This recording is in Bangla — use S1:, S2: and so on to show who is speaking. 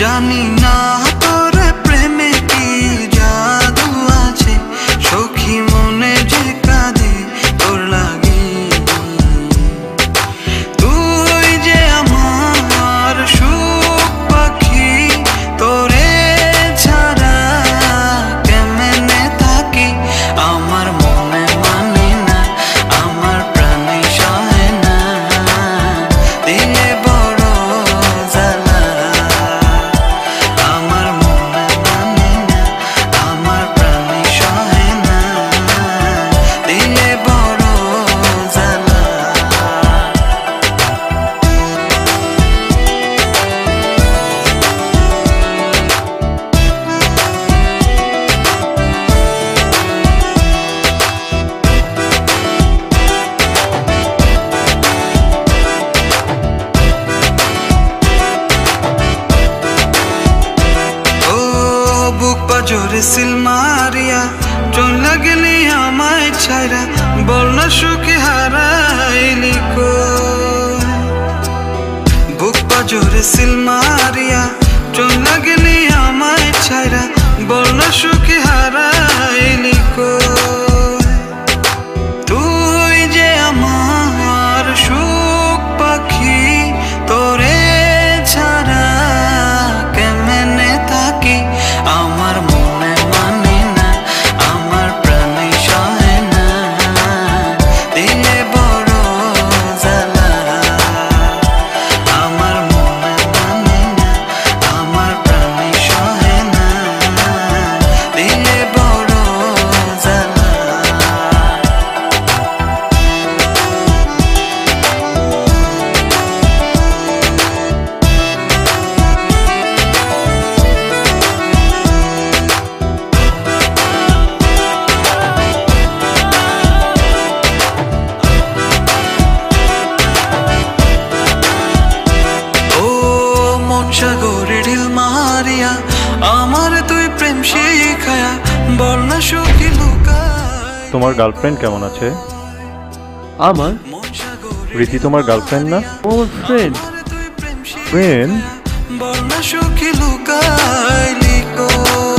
S1: জানি না তোর প্রেমে কি জাদু আছে, সখী মনে যে কাঁদে তোর লাগি। তুই যে আমার সুখ পাখি, তোরে ছাড়া কেমনে থাকি। আমার মনে মানে না, আমার প্রাণে সহে না, দিলে বড় জ্বালা। আমার মনে মানে না, আমার প্রাণে সহে না, দিলে বড় জ্বালা। বুক পাজরে সিল মারিয়া চলে গেলি আমায় ছাইরা, বল না সুখে হারাইলি কই। বুক পাজরে সিল মারিয়া চলে গেলি আমায় ছাইরা, বল না সুখে হারাইলি কই। তুই যে আমার সুখ পাখি, তোরে ছাড়া কেমনে থাকি। আমার মনে মানে না, আমার প্রাণে সহে না, দিলে বড় জ্বালা। আমার মনে মানে না, আমার প্রাণে সহে না, দিলে বড় জ্বালা। সাগরে ঢিল মারিয়া আমার তুই প্রেম শিখায়া, বল না সুখী লুকায়।
S2: তোমার গার্লফ্রেন্ড কেমন আছে?
S3: আমার
S2: রীতি তোমার গার্লফ্রেন্ড না?
S3: ওর ফ্রেন্ড।
S2: ফ্রেন্ড?
S1: বল না সুখী লুকাইলি কই।